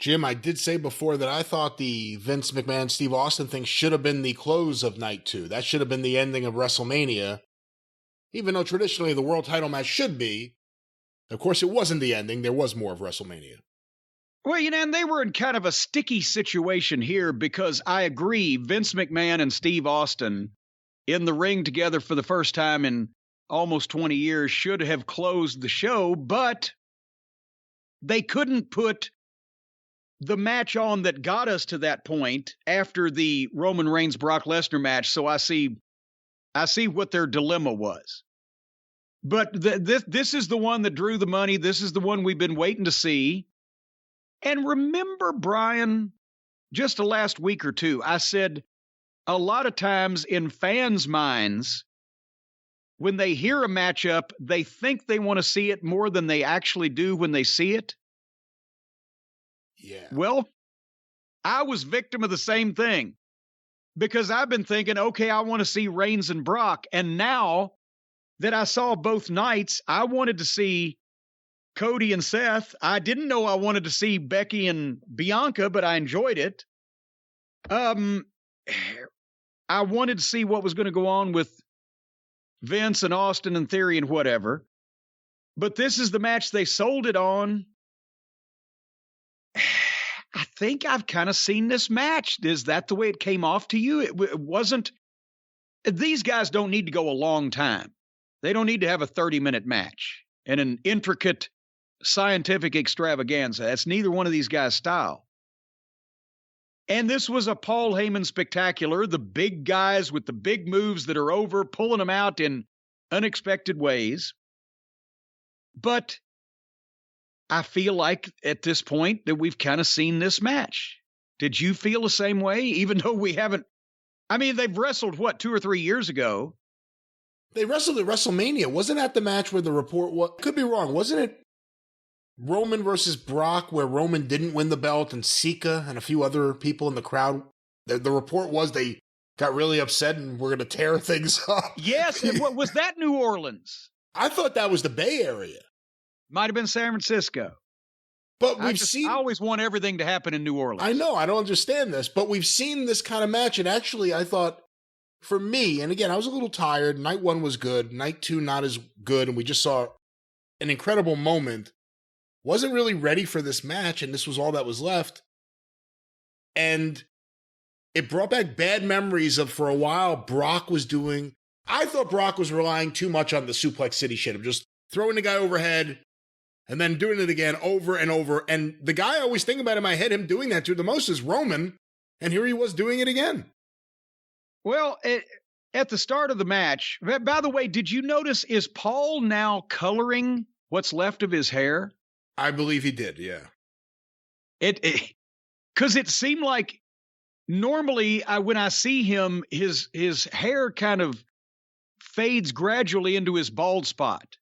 Jim, I did say before that I thought the Vince McMahon, Steve Austin thing should have been the close of night 2. That should have been the ending of WrestleMania. Even though traditionally the world title match should be. Of course, it wasn't the ending. There was more of WrestleMania. Well, and they were in kind of a sticky situation here because I agree, Vince McMahon and Steve Austin in the ring together for the first time in almost 20 years should have closed the show, but they couldn't put the match on that got us to that point after the Roman Reigns Brock Lesnar match. So I see what their dilemma was. But this is the one that drew the money. This is the one we've been waiting to see. And remember, Brian, just the last week or two, I said a lot of times in fans' minds, when they hear a matchup, they think they want to see it more than they actually do when they see it. Yeah. Well, I was victim of the same thing because I've been thinking, okay, I want to see Reigns and Brock. And now that I saw both nights, I wanted to see Cody and Seth. I didn't know I wanted to see Becky and Bianca, but I enjoyed it. I wanted to see what was going to go on with Vince and Austin and Theory and whatever. But this is the match they sold it on. I think I've kind of seen this match. Is that the way it came off to you? It wasn't. These guys don't need to go a long time. They don't need to have a 30-minute match and an intricate scientific extravaganza. That's neither one of these guys' style. And this was a Paul Heyman spectacular. The big guys with the big moves that are over, pulling them out in unexpected ways. But I feel like at this point that we've kind of seen this match. Did you feel the same way? Even though we haven't, I mean, they've wrestled, 2 or 3 years ago? They wrestled at WrestleMania. Wasn't that the match where the report was, could be wrong, wasn't it Roman versus Brock where Roman didn't win the belt and Sika and a few other people in the crowd? The report was they got really upset and were going to tear things up. Yes, and what was that, New Orleans? I thought that was the Bay Area. Might have been San Francisco. But I always want everything to happen in New Orleans. I know, I don't understand this, but we've seen this kind of match, and actually I thought, for me, and again, I was a little tired. Night 1 was good. Night 2, not as good. And we just saw an incredible moment. Wasn't really ready for this match, and this was all that was left. And it brought back bad memories of, for a while, Brock was doing... I thought Brock was relying too much on the Suplex City shit of just throwing the guy overhead and then doing it again over and over. And the guy I always think about in my head, him doing that to the most, is Roman. And here he was doing it again. Well, at the start of the match, by the way, did you notice, is Paul now coloring what's left of his hair? I believe he did, yeah. Because it seemed like normally when I see him, his hair kind of fades gradually into his bald spot,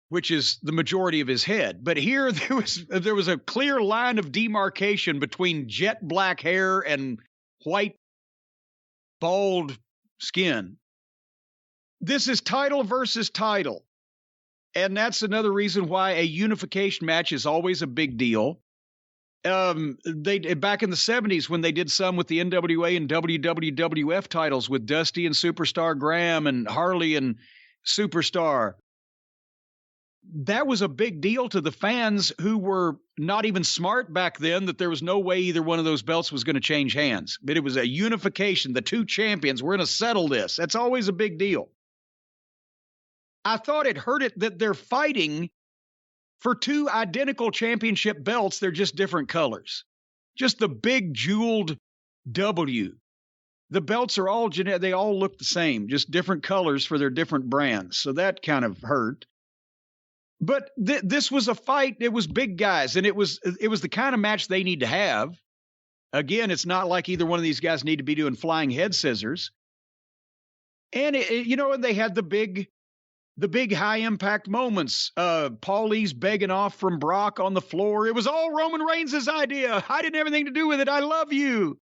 which is the majority of his head. But here there was a clear line of demarcation between jet black hair and white bald skin. This is title versus title. And that's another reason why a unification match is always a big deal. They back in the 70s when they did some with the NWA and WWF titles with Dusty and Superstar Graham and Harley and Superstar. That was a big deal to the fans who were not even smart back then that there was no way either one of those belts was going to change hands. But it was a unification. The two champions, we're going to settle this. That's always a big deal. I thought it hurt it that they're fighting for two identical championship belts. They're just different colors. Just the big jeweled W. The belts are all they all look the same, just different colors for their different brands. So that kind of hurt. But this was a fight. It was big guys, and it was the kind of match they need to have. Again, it's not like either one of these guys need to be doing flying head scissors. And and they had the big high impact moments. Paulie's begging off from Brock on the floor. It was all Roman Reigns' idea. I didn't have anything to do with it. I love you.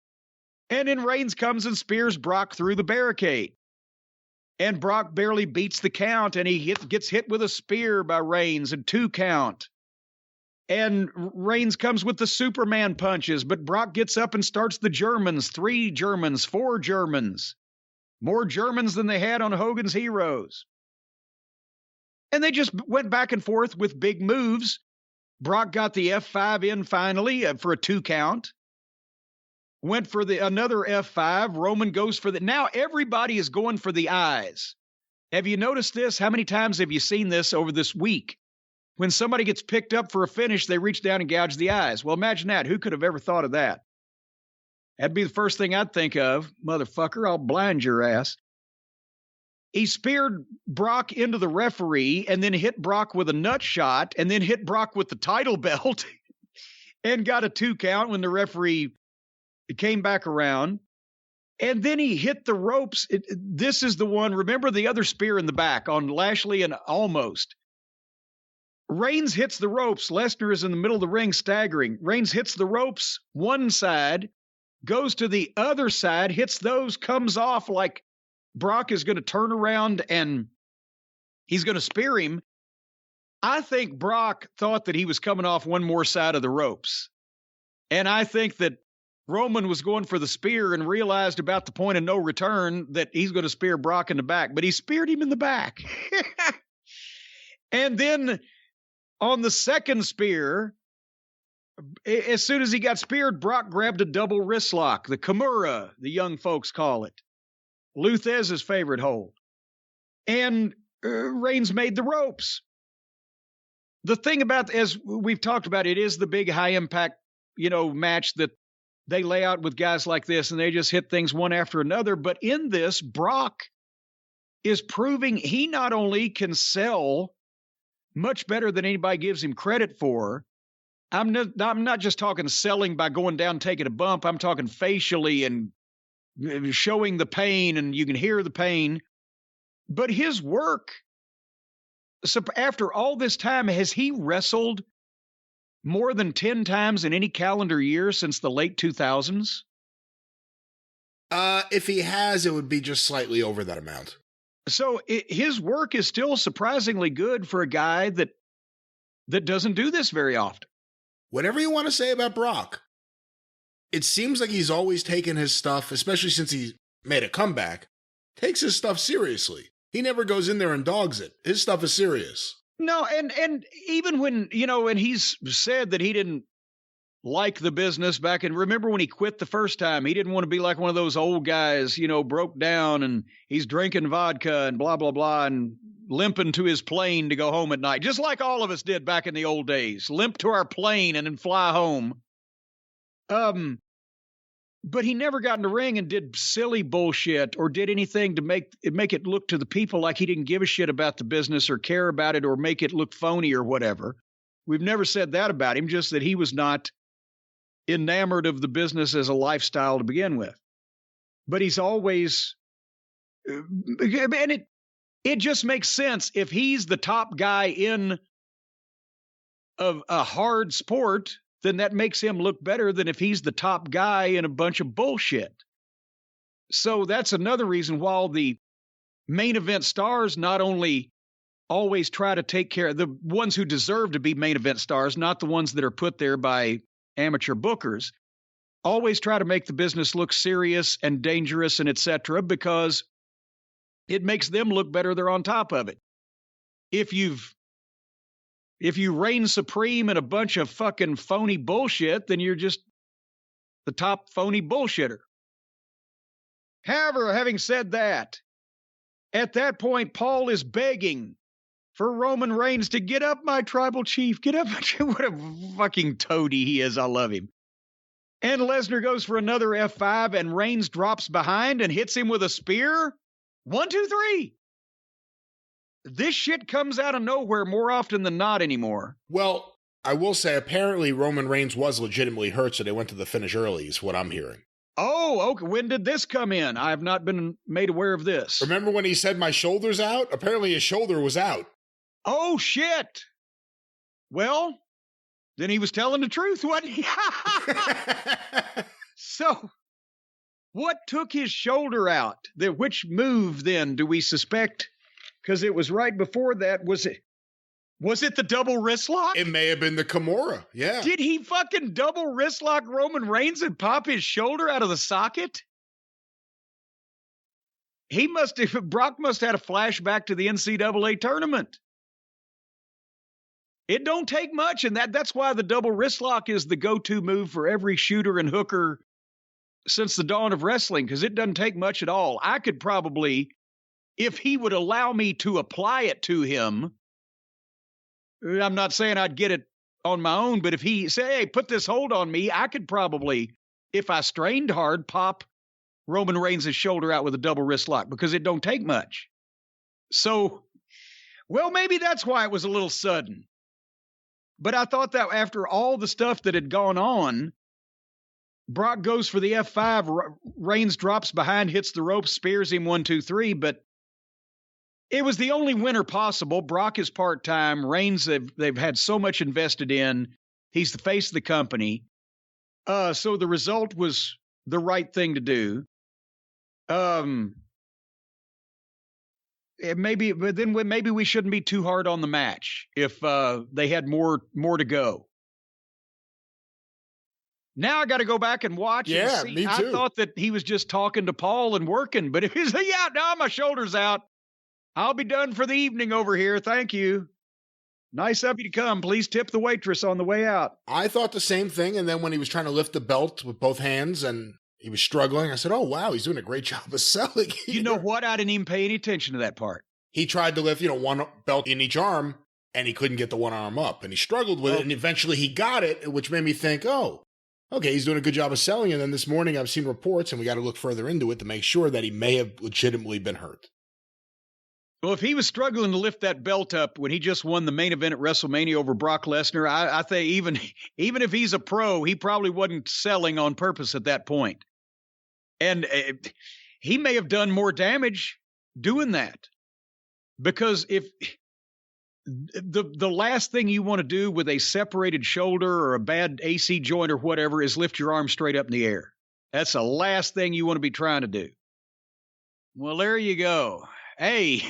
And then Reigns comes and spears Brock through the barricade. And Brock barely beats the count, and he gets hit with a spear by Reigns and 2 count. And Reigns comes with the Superman punches, but Brock gets up and starts the Germans, 3 Germans, 4 Germans. More Germans than they had on Hogan's Heroes. And they just went back and forth with big moves. Brock got the F5 in finally for a 2 count. Went for another F5. Roman goes for now everybody is going for the eyes. Have you noticed this? How many times have you seen this over this week? When somebody gets picked up for a finish, they reach down and gouge the eyes. Well, imagine that. Who could have ever thought of that? That'd be the first thing I'd think of. Motherfucker, I'll blind your ass. He speared Brock into the referee and then hit Brock with a nut shot and then hit Brock with the title belt and got a 2 count when the referee came back around. And then he hit the ropes. This is the one. Remember the other spear in the back on Lashley and Almost. Reigns hits the ropes. Lesnar is in the middle of the ring staggering. Reigns hits the ropes one side, goes to the other side, hits those, comes off like Brock is going to turn around and he's going to spear him. I think Brock thought that he was coming off one more side of the ropes. And I think that Roman was going for the spear and realized about the point of no return that he's going to spear Brock in the back, but he speared him in the back. And then on the second spear, as soon as he got speared, Brock grabbed a double wrist lock, the Kimura, the young folks call it. Luthez's favorite hold. And Reigns made the ropes. The thing about, as we've talked about, it is the big high impact, match that they lay out with guys like this, and they just hit things one after another. But in this, Brock is proving he not only can sell much better than anybody gives him credit for. I'm not just talking selling by going down and taking a bump. I'm talking facially and showing the pain, and you can hear the pain. But his work, so after all this time, has he wrestled more than 10 times in any calendar year since the late 2000s? If he has, it would be just slightly over that amount. So his work is still surprisingly good for a guy that doesn't do this very often. Whatever you want to say about Brock, it seems like he's always taken his stuff, especially since he made a comeback, takes his stuff seriously. He never goes in there and dogs it. His stuff is serious. No, and even when, and he's said that he didn't like the business back in, remember when he quit the first time, he didn't want to be like one of those old guys, broke down and he's drinking vodka and blah, blah, blah, and limping to his plane to go home at night, just like all of us did back in the old days, limp to our plane and then fly home. But he never got in the ring and did silly bullshit or did anything to make it look to the people like he didn't give a shit about the business or care about it or make it look phony or whatever. We've never said that about him, just that he was not enamored of the business as a lifestyle to begin with. But he's always, and it just makes sense. If he's the top guy in a hard sport, then that makes him look better than if he's the top guy in a bunch of bullshit. So that's another reason why the main event stars not only always try to take care of the ones who deserve to be main event stars, not the ones that are put there by amateur bookers, always try to make the business look serious and dangerous and etc., because it makes them look better. They're on top of it. If you reign supreme in a bunch of fucking phony bullshit, then you're just the top phony bullshitter. However, having said that, at that point, Paul is begging for Roman Reigns to get up, my tribal chief. Get up. What a fucking toady he is. I love him. And Lesnar goes for another F5, and Reigns drops behind and hits him with a spear. 1, 2, 3. This shit comes out of nowhere more often than not anymore. Well, I will say, apparently Roman Reigns was legitimately hurt, so they went to the finish early, is what I'm hearing. Oh, okay. When did this come in? I have not been made aware of this. Remember when he said my shoulder's out? Apparently his shoulder was out. Oh, shit. Well, then he was telling the truth, wasn't he? So, what took his shoulder out? Which move, then, do we suspect? Because it was right before that. Was Was it the double wrist lock? It may have been the Kimura. Yeah. Did he fucking double wrist lock Roman Reigns and pop his shoulder out of the socket? Brock must have had a flashback to the NCAA tournament. It don't take much, and that's why the double wrist lock is the go-to move for every shooter and hooker since the dawn of wrestling, because it doesn't take much at all. I could probably, if he would allow me to apply it to him, I'm not saying I'd get it on my own, but if he say, hey, put this hold on me, I could probably, if I strained hard, pop Roman Reigns' shoulder out with a double wrist lock, because it don't take much. So, well, maybe that's why it was a little sudden. But I thought that after all the stuff that had gone on, Brock goes for the F5, Reigns drops behind, hits the ropes, spears him 1, 2, 3, but it was the only winner possible. Brock is part-time. Reigns, they've had so much invested in. He's the face of the company. So the result was the right thing to do. Maybe we shouldn't be too hard on the match if they had more to go. Now I got to go back and watch. Yeah, and see. me too. I thought that he was just talking to Paul and working, but if he's now my shoulder's out. I'll be done for the evening over here. Thank you. Nice of you to come. Please tip the waitress on the way out. I thought the same thing, and then when he was trying to lift the belt with both hands and he was struggling, I said, oh, wow, he's doing a great job of selling. You know what? I didn't even pay any attention to that part. He tried to lift, one belt in each arm, and he couldn't get the one arm up, and he struggled with it, and eventually he got it, which made me think, oh, okay, he's doing a good job of selling. And then this morning I've seen reports, and we got to look further into it to make sure that he may have legitimately been hurt. Well, if he was struggling to lift that belt up when he just won the main event at WrestleMania over Brock Lesnar, I think even if he's a pro, he probably wasn't selling on purpose at that point. And he may have done more damage doing that. Because if the last thing you want to do with a separated shoulder or a bad AC joint or whatever is lift your arm straight up in the air. That's the last thing you want to be trying to do. Well, there you go. Hey,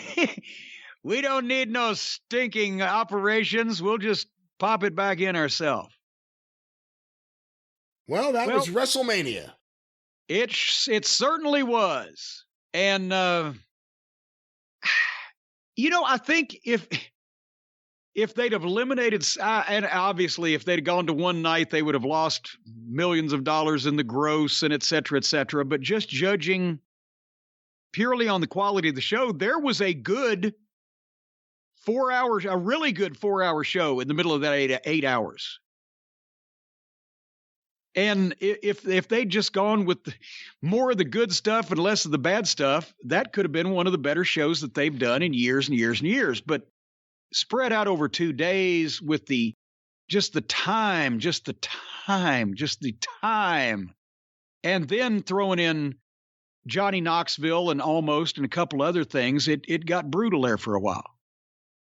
we don't need no stinking operations. We'll just pop it back in ourselves. Well, that was WrestleMania. It certainly was. And, I think if they'd have eliminated, and obviously if they'd have gone to one night, they would have lost millions of dollars in the gross and et cetera, et cetera. But just judging purely on the quality of the show, there was a good 4 hours, a really good 4 hour show in the middle of that 8 hours. And if they'd just gone with more of the good stuff and less of the bad stuff, that could have been one of the better shows that they've done in years and years and years. But spread out over 2 days with the time, and then throwing in Johnny Knoxville and Almost and a couple other things, it got brutal there for a while.